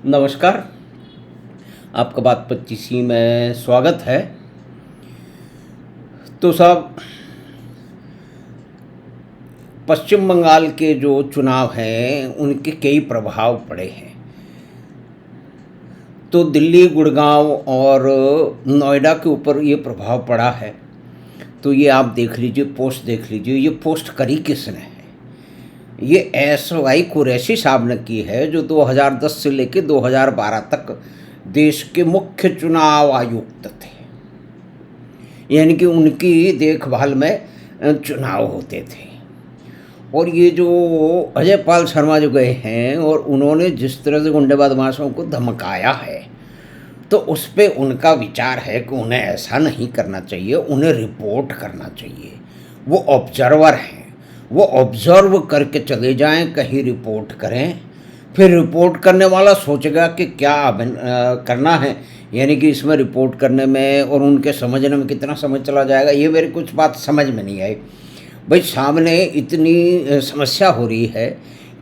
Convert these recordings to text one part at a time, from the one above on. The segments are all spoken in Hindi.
नमस्कार। आपका बात 25 में स्वागत है। तो साहब, पश्चिम बंगाल के जो चुनाव हैं उनके कई प्रभाव पड़े हैं। तो दिल्ली, गुड़गांव और नोएडा के ऊपर ये प्रभाव पड़ा है। तो ये आप देख लीजिए, पोस्ट देख लीजिए। ये पोस्ट करी किसने है? ये एस.वाई. कुरैशी साहब ने की है, जो 2010 से लेकर 2012 तक देश के मुख्य चुनाव आयुक्त थे। यानी कि उनकी देखभाल में चुनाव होते थे। और ये जो अजय पाल शर्मा जो गए हैं और उन्होंने जिस तरह से गुंडे बदमाशों को धमकाया है, तो उस पर उनका विचार है कि उन्हें ऐसा नहीं करना चाहिए, उन्हें रिपोर्ट करना चाहिए। वो ऑब्जर्वर हैं, वो ऑब्जर्व करके चले जाएं, कहीं रिपोर्ट करें। फिर रिपोर्ट करने वाला सोचेगा कि क्या करना है, यानी कि इसमें रिपोर्ट करने में और उनके समझने में कितना समय चला जाएगा, ये मेरी कुछ बात समझ में नहीं आई। भाई, सामने इतनी समस्या हो रही है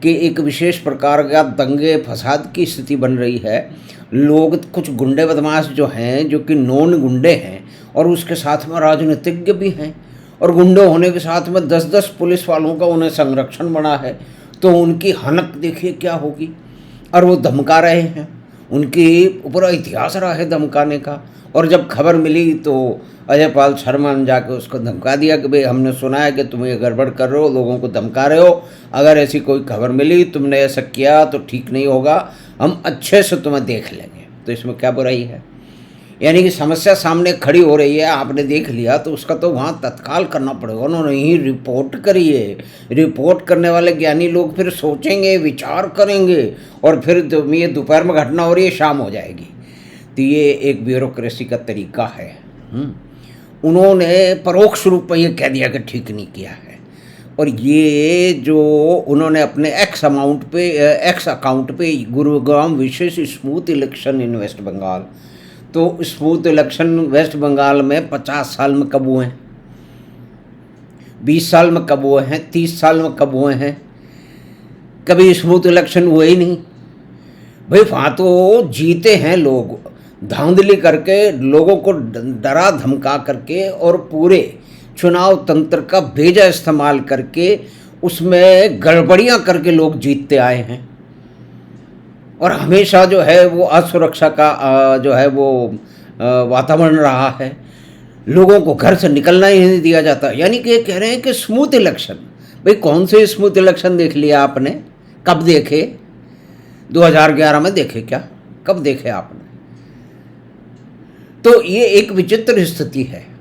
कि एक विशेष प्रकार का दंगे फसाद की स्थिति बन रही है। लोग, कुछ गुंडे बदमाश जो हैं, जो कि नॉन गुंडे हैं और उसके साथ में राजनीतिज्ञ भी हैं, और गुंडे होने के साथ में 10-10 पुलिस वालों का उन्हें संरक्षण बना है। तो उनकी हनक देखिए क्या होगी। और वो धमका रहे हैं, उनके ऊपर इतिहास रहा है धमकाने का। और जब खबर मिली तो अजय पाल शर्मा ने जाकर उसको धमका दिया कि भाई, हमने सुना है कि तुम ये गड़बड़ कर रहे हो, लोगों को धमका रहे हो। अगर ऐसी कोई खबर मिली, तुमने ऐसा किया तो ठीक नहीं होगा, हम अच्छे से तुम्हें देख लेंगे। तो इसमें क्या बुराई है? यानी कि समस्या सामने खड़ी हो रही है, आपने देख लिया तो उसका तो वहाँ तत्काल करना पड़ेगा। उन्होंने ही रिपोर्ट करी है। रिपोर्ट करने वाले ज्ञानी लोग फिर सोचेंगे, विचार करेंगे, और फिर ये दोपहर में घटना हो रही है, शाम हो जाएगी। तो ये एक ब्यूरोक्रेसी का तरीका है। उन्होंने परोक्ष रूप में ये कह दिया कि ठीक नहीं किया है। और ये जो उन्होंने अपने एक्स अकाउंट पे गुरुग्राम विशेष smooth election in West Bengal, तो स्मूथ इलेक्शन वेस्ट बंगाल में 50 साल में कब हुए हैं, 20 साल में कब हुए हैं, 30 साल में कब हुए हैं? कभी स्मूथ इलेक्शन हुए ही नहीं। भाई, वहाँ तो जीते हैं लोग, धांधली करके, लोगों को डरा धमका करके और पूरे चुनाव तंत्र का बेजा इस्तेमाल करके उसमें गड़बड़ियाँ करके लोग जीतते आए हैं। और हमेशा जो है वो असुरक्षा का जो है वो वातावरण रहा है। लोगों को घर से निकलना ही नहीं दिया जाता। यानी कि ये कह रहे हैं कि स्मूथ इलेक्शन। भाई, कौन से स्मूथ इलेक्शन देख लिया आपने? कब देखे? 2011 में देखे क्या? कब देखे आपने? तो ये एक विचित्र स्थिति है।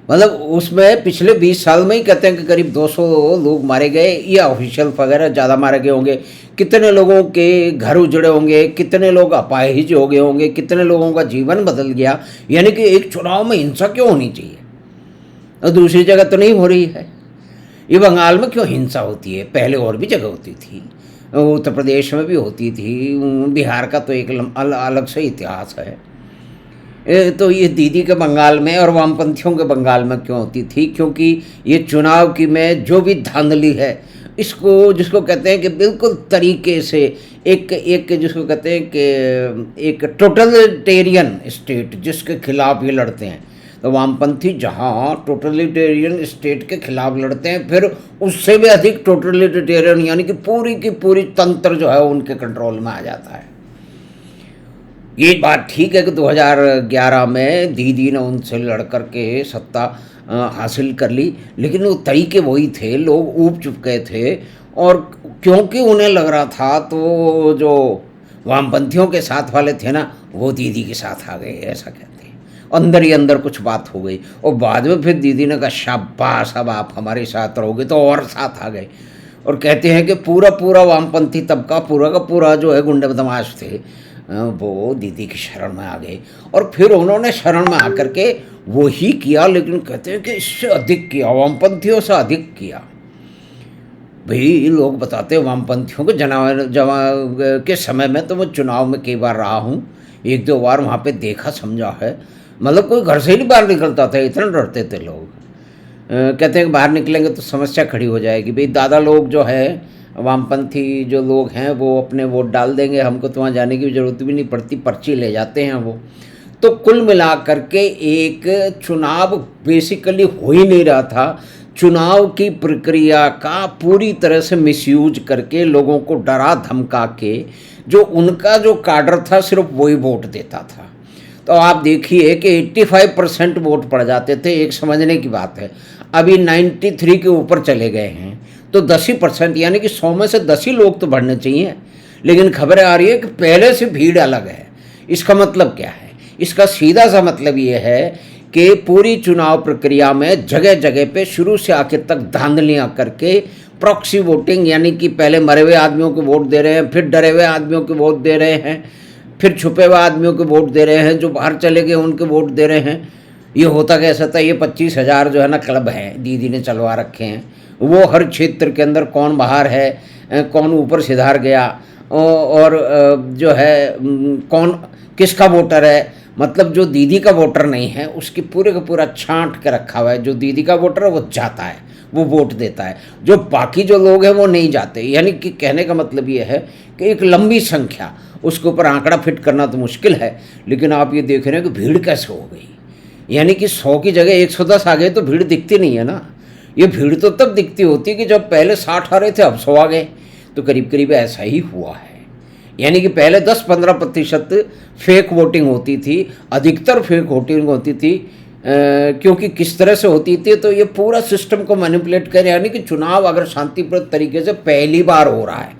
मतलब उसमें पिछले 20 साल में ही कहते हैं कि करीब 200 लोग मारे गए, या ऑफिशियल वगैरह ज़्यादा मारे गए होंगे। कितने लोगों के घर उजड़े होंगे, कितने लोग अपाहिज हो गए होंगे, कितने लोगों का जीवन बदल गया। यानी कि एक चुनाव में हिंसा क्यों होनी चाहिए? और दूसरी जगह तो नहीं हो रही है। ये बंगाल में क्यों हिंसा होती है? पहले और भी जगह होती थी, उत्तर प्रदेश में भी होती थी, बिहार का तो एक अलग से इतिहास है। तो ये दीदी के बंगाल में और वामपंथियों के बंगाल में क्यों होती थी? क्योंकि ये चुनाव की में जो भी धांधली है, इसको जिसको कहते हैं कि बिल्कुल तरीके से एक जिसको कहते हैं कि एक टोटलिटेरियन स्टेट जिसके खिलाफ ये लड़ते हैं। तो वामपंथी जहाँ टोटलिटेरियन स्टेट के खिलाफ लड़ते हैं, फिर उससे भी अधिक टोटलिटेरियन, यानी कि पूरी की पूरी तंत्र जो है उनके कंट्रोल में आ जाता है। ये बात ठीक है कि 2011 में दीदी ने उनसे लड़ कर के सत्ता हासिल कर ली, लेकिन वो तरीके वही थे, लोग ऊब चुप गए थे। और क्योंकि उन्हें लग रहा था, तो जो वामपंथियों के साथ वाले थे ना, वो दीदी के साथ आ गए, ऐसा कहते हैं। अंदर ही अंदर कुछ बात हो गई, और बाद में फिर दीदी ने कहा शाबाश, अब आप हमारे साथ रहोगे, तो और साथ आ गए। और कहते हैं कि पूरा वामपंथी तबका, पूरा का पूरा जो है गुंडे बदमाश थे, वो दीदी की शरण में आ गए। और फिर उन्होंने शरण में आकर के वो ही किया, लेकिन कहते हैं कि इससे अधिक किया, वामपंथियों से अधिक किया। भाई, लोग बताते हैं वामपंथियों के के समय में, तो मैं चुनाव में कई बार रहा हूँ, 1-2 बार वहाँ पे देखा समझा है। मतलब कोई घर से ही नहीं बाहर निकलता था, इतना डरते थे लोग। कहते हैं कि बाहर निकलेंगे तो समस्या खड़ी हो जाएगी। भाई, दादा लोग जो है वामपंथी जो लोग हैं वो अपने वोट डाल देंगे, हमको तो वहाँ जाने की ज़रूरत भी नहीं पड़ती, पर्ची ले जाते हैं वो। तो कुल मिला करके एक चुनाव बेसिकली हो ही नहीं रहा था। चुनाव की प्रक्रिया का पूरी तरह से मिसयूज करके लोगों को डरा धमका के जो उनका जो काडर था सिर्फ वही वोट देता था। तो आप देखिए कि 85% वोट पड़ जाते थे, एक समझने की बात है। अभी 93 के ऊपर चले गए हैं, तो 10% यानी कि 100 में से 10 ही लोग तो बढ़ने चाहिए। लेकिन खबरें आ रही है कि पहले से भीड़ अलग है। इसका मतलब क्या है? इसका सीधा सा मतलब ये है कि पूरी चुनाव प्रक्रिया में जगह जगह पे शुरू से आखिर तक धांधलियाँ करके प्रॉक्सी वोटिंग, यानी कि पहले मरे हुए आदमियों को वोट दे रहे हैं, फिर डरे हुए आदमियों को वोट दे रहे हैं, फिर छुपे हुए आदमियों को वोट दे रहे हैं, जो बाहर चले गए उनके वोट दे रहे हैं। ये होता कैसा था? ये 25,000 जो है ना क्लब हैं दीदी ने चलवा रखे हैं, वो हर क्षेत्र के अंदर कौन बाहर है, कौन ऊपर सिधार गया, और जो है कौन किसका वोटर है, मतलब जो दीदी का वोटर नहीं है उसकी पूरे का पूरा छांट के रखा हुआ है। जो दीदी का वोटर है वो जाता है, वो वोट देता है, जो बाकी जो लोग हैं वो नहीं जाते। यानी कि कहने का मतलब ये है कि एक लंबी संख्या, उसके ऊपर आंकड़ा फिट करना तो मुश्किल है, लेकिन आप ये देख रहे हैं कि भीड़ कैसे हो गई। यानी कि 100 की जगह 110 आ गए तो भीड़ दिखती नहीं है ना। ये भीड़ तो तब दिखती होती है कि जब पहले 60 आ रहे थे अब 100 आ गए, तो करीब करीब ऐसा ही हुआ है। यानी कि पहले 10-15% फेक वोटिंग होती थी, अधिकतर फेक वोटिंग होती थी, क्योंकि किस तरह से होती थी, तो ये पूरा सिस्टम को मैनिपुलेट कर, यानी कि चुनाव अगर शांतिपूर्ण तरीके से पहली बार हो रहा है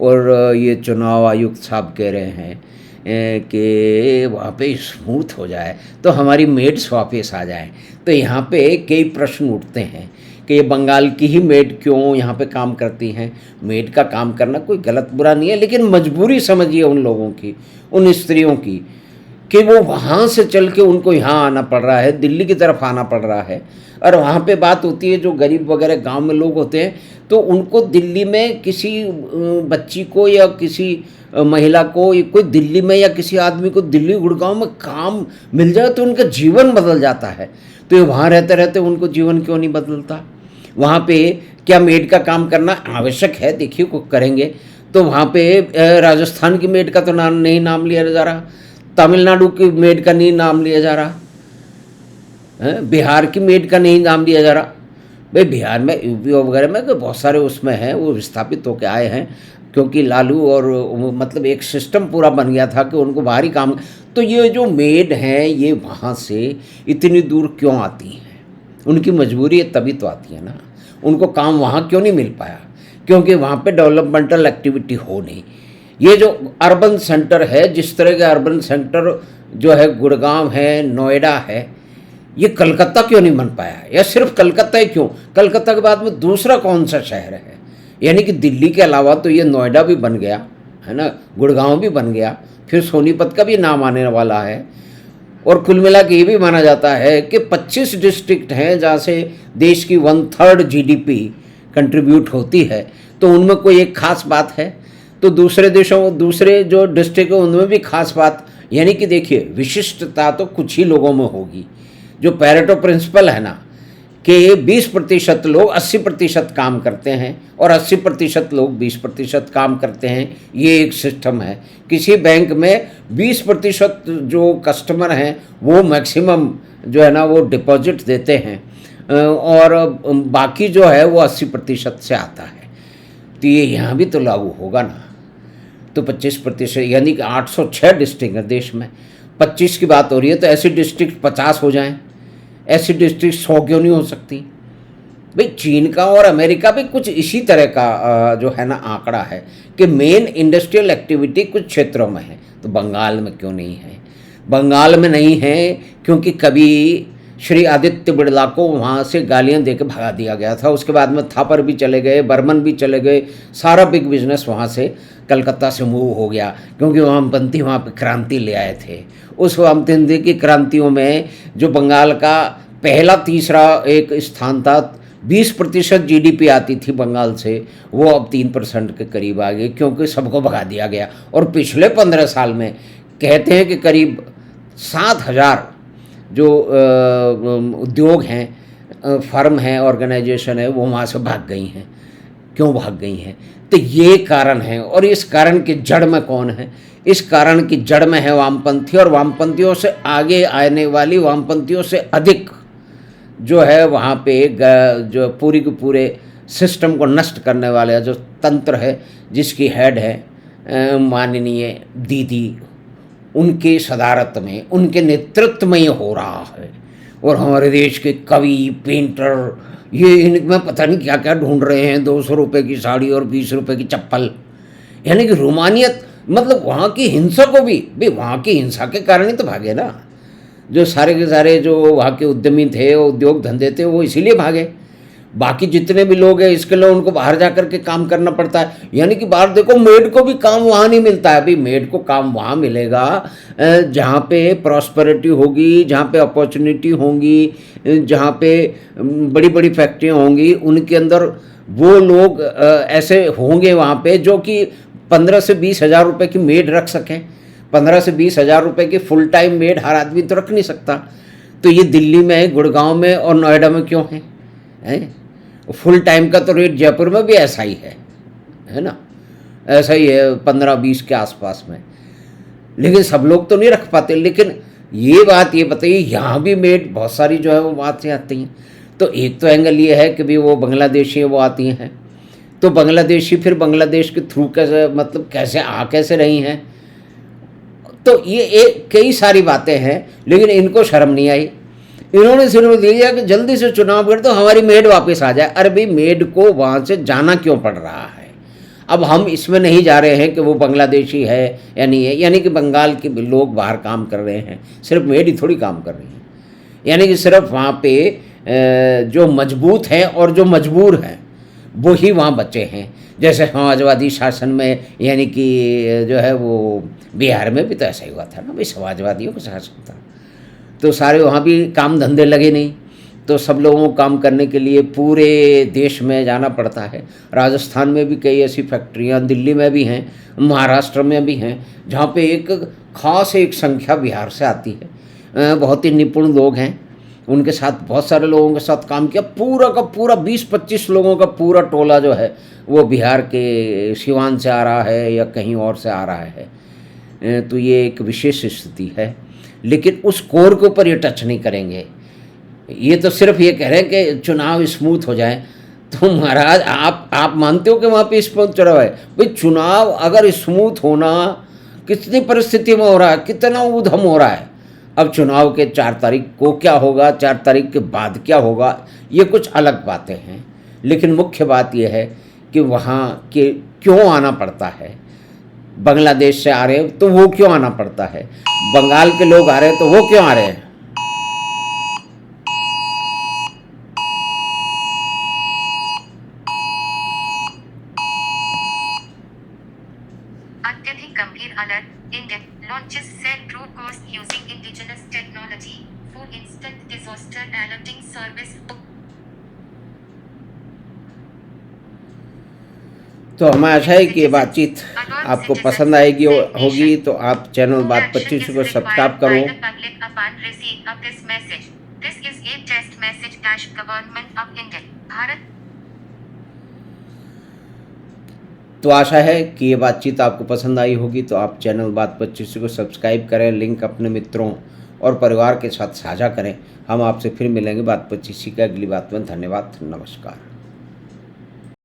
और ये चुनाव आयुक्त साहब कह रहे हैं कि वहाँ पे स्मूथ हो जाए तो हमारी मेड्स वापस आ जाएं, तो यहाँ पे कई प्रश्न उठते हैं कि ये बंगाल की ही मेड क्यों यहाँ पे काम करती हैं। मेड का काम करना कोई गलत बुरा नहीं है, लेकिन मजबूरी समझिए उन लोगों की, उन स्त्रियों की, कि वो वहाँ से चल के उनको यहाँ आना पड़ रहा है, दिल्ली की तरफ आना पड़ रहा है। और वहाँ पे बात होती है जो गरीब वगैरह गांव में लोग होते हैं, तो उनको दिल्ली में किसी बच्ची को या किसी महिला को, कोई दिल्ली में या किसी आदमी को दिल्ली गुड़गांव में काम मिल जाए तो उनका जीवन बदल जाता है। तो ये वहाँ रहते रहते उनको जीवन क्यों नहीं बदलता? वहाँ पे क्या मेड का काम करना आवश्यक है? देखिए को करेंगे तो वहाँ पे राजस्थान की मेड का तो नहीं नाम लिया जा रहा, तमिलनाडु की मेड का नहीं नाम लिया जा रहा है, बिहार की मेड का नहीं नाम लिया जा रहा। भाई बिहार में, यूपी वगैरह में बहुत सारे उसमें हैं, वो विस्थापित होकर आए हैं, क्योंकि लालू और मतलब एक सिस्टम पूरा बन गया था कि उनको बाहरी काम। तो ये जो मेड हैं ये वहाँ से इतनी दूर क्यों आती हैं? उनकी मजबूरी है तभी तो आती है ना। उनको काम वहाँ क्यों नहीं मिल पाया? क्योंकि वहाँ पे डेवलपमेंटल एक्टिविटी हो नहीं। ये जो अर्बन सेंटर है, जिस तरह के अर्बन सेंटर जो है गुड़गांव है, नोएडा है, ये कलकत्ता क्यों नहीं बन पाया? या सिर्फ कलकत्ता ही क्यों? कलकत्ता के बाद में दूसरा कौन सा शहर है? यानी कि दिल्ली के अलावा तो ये नोएडा भी बन गया है ना, गुड़गांव भी बन गया, फिर सोनीपत का भी नाम आने वाला है। और कुल मिला के ये भी माना जाता है कि 25 डिस्ट्रिक्ट हैं जहाँ से देश की 1/3 GDP कंट्रीब्यूट होती है, तो उनमें कोई एक खास बात है, तो दूसरे देशों, दूसरे जो डिस्ट्रिक्ट है उनमें भी खास बात। यानी कि देखिए विशिष्टता तो कुछ ही लोगों में होगी। जो पैरेटो प्रिंसिपल है ना कि 20% लोग 80% काम करते हैं और 80% लोग 20% काम करते हैं, ये एक सिस्टम है। किसी बैंक में 20% जो कस्टमर हैं वो मैक्सिमम जो है ना वो डिपॉजिट देते हैं, और बाकी जो है वो 80% से आता है। तो ये यहाँ भी तो लागू होगा ना। तो 25%, यानी कि 806 डिस्ट्रिक्ट है देश में, 25 की बात हो रही है, तो ऐसी डिस्ट्रिक्ट 50 हो जाएं, ऐसी डिस्ट्रिक्ट 100 क्यों नहीं हो सकती? भाई चीन का और अमेरिका भी कुछ इसी तरह का जो है ना आंकड़ा है कि मेन इंडस्ट्रियल एक्टिविटी कुछ क्षेत्रों में है, तो बंगाल में क्यों नहीं है? बंगाल में नहीं है क्योंकि कभी श्री आदित्य बिरला को वहाँ से गालियाँ दे के भगा दिया गया था। उसके बाद में थापर भी चले गए, बर्मन भी चले गए, सारा बिग बिजनेस वहाँ से कलकत्ता से मूव हो गया, क्योंकि वामपंथी वहाँ पे क्रांति ले आए थे। उस वामपंथी की क्रांतियों में जो बंगाल का पहला तीसरा एक स्थान था, 20% GDP आती थी बंगाल से, वो अब 3% के करीब आ गई, क्योंकि सबको भगा दिया गया। और पिछले 15 साल में कहते हैं कि करीब 7,000 जो उद्योग हैं, फर्म हैं, ऑर्गेनाइजेशन है, वो वहाँ से भाग गई हैं। क्यों भाग गई हैं? तो ये कारण है। और इस कारण की जड़ में कौन है? इस कारण की जड़ में है वामपंथी, और वामपंथियों से आगे आने वाली, वामपंथियों से अधिक जो है वहाँ पे जो पूरी के पूरे सिस्टम को नष्ट करने वाले जो तंत्र है, जिसकी हेड है माननीय दीदी, उनके सदारत में, उनके नेतृत्व में ये हो रहा है। और हमारे देश के कवि, पेंटर, ये इनमें पता नहीं क्या क्या ढूंढ रहे हैं, 200 रुपये की साड़ी और 20 रुपये की चप्पल, यानी कि रोमानियत। मतलब वहाँ की हिंसा को भी, भाई वहाँ की हिंसा के कारण ही तो भागे ना, जो सारे के सारे जो वहाँ के उद्यमी थे, उद्योग धंधे थे, वो इसीलिए भागे। बाकी जितने भी लोग हैं, इसके लिए उनको बाहर जा कर के काम करना पड़ता है। यानी कि बाहर देखो, मेड को भी काम वहाँ नहीं मिलता है। अभी मेड को काम वहाँ मिलेगा जहाँ पे प्रॉस्पेरिटी होगी, जहाँ पे अपॉर्चुनिटी होंगी, जहाँ पे बड़ी बड़ी फैक्ट्रियाँ होंगी, उनके अंदर वो लोग ऐसे होंगे वहाँ पे जो कि 15 से 20 हज़ार रुपये की मेड रख सकें। 15 से 20 हज़ार रुपये की फुल टाइम मेड हर आदमी तो रख नहीं सकता। तो ये दिल्ली में, गुड़गांव में और नोएडा में क्यों है? फुल टाइम का तो रेट जयपुर में भी ऐसा ही है ना, ऐसा ही है 15-20 के आसपास में। लेकिन सब लोग तो नहीं रख पाते। लेकिन ये बात ये बताइए, यहाँ भी मेड बहुत सारी जो है वो बात से आती हैं। तो एक तो एंगल ये है कि भी वो बांग्लादेशी वो आती हैं, तो बांग्लादेशी फिर बांग्लादेश के थ्रू कैसे, मतलब कैसे रही हैं। तो ये कई सारी बातें हैं, लेकिन इनको शर्म नहीं आई। इन्होंने सिर्फ दिया कि जल्दी से चुनाव कर दो, हमारी मेड वापस आ जाए। अरे भाई, मेड को वहाँ से जाना क्यों पड़ रहा है? अब हम इसमें नहीं जा रहे हैं कि वो बांग्लादेशी है या नहीं है, यानी कि बंगाल के लोग बाहर काम कर रहे हैं, सिर्फ मेड ही थोड़ी काम कर रही है। यानी कि सिर्फ वहाँ पे जो मजबूत हैं और जो मजबूर हैं वो ही वहाँ बचे हैं। जैसे समाजवादी शासन में, यानी कि जो है वो बिहार में भी तो ऐसा ही हुआ था ना भाई, समाजवादियों का शासन था, तो सारे वहाँ भी काम धंधे लगे नहीं, तो सब लोगों को काम करने के लिए पूरे देश में जाना पड़ता है। राजस्थान में भी कई ऐसी फैक्ट्रियाँ, दिल्ली में भी हैं, महाराष्ट्र में भी हैं, जहाँ पे एक खास एक संख्या बिहार से आती है। बहुत ही निपुण लोग हैं, उनके साथ बहुत सारे लोगों के साथ काम किया। पूरा का पूरा 20-25 लोगों का पूरा टोला जो है वो बिहार के सिवान से आ रहा है या कहीं और से आ रहा है। तो ये एक विशेष स्थिति है। लेकिन उस कोर के ऊपर ये टच नहीं करेंगे। ये तो सिर्फ ये कह रहे हैं कि चुनाव स्मूथ हो जाए। तो महाराज, आप मानते हो कि वहाँ पे स्मूथ चुनाव है? भाई चुनाव अगर स्मूथ होना कितनी परिस्थिति में हो रहा है, कितना ऊधम हो रहा है। अब चुनाव के 4 तारीख को क्या होगा, 4 तारीख के बाद क्या होगा, ये कुछ अलग बातें हैं। लेकिन मुख्य बात यह है कि वहाँ के क्यों आना पड़ता है। बांग्लादेश से आ रहे हैं तो वो क्यों आना पड़ता है, बंगाल के लोग आ रहे हैं तो वो क्यों आ रहे हैं। अत्यधिक गंभीर alert, India launches set true course using indigenous technology for instant disaster alerting service. तो हमें आशा है कि ये बातचीत आपको पसंद आएगी होगी। तो आप चैनल बात 25 को सब्सक्राइब करो। तो आशा है कि ये बातचीत आपको पसंद आई होगी। तो आप चैनल बात 25 को सब्सक्राइब करें, लिंक अपने मित्रों और परिवार के साथ साझा करें। हम आपसे फिर मिलेंगे बात 25 की अगली बात में। धन्यवाद, नमस्कार।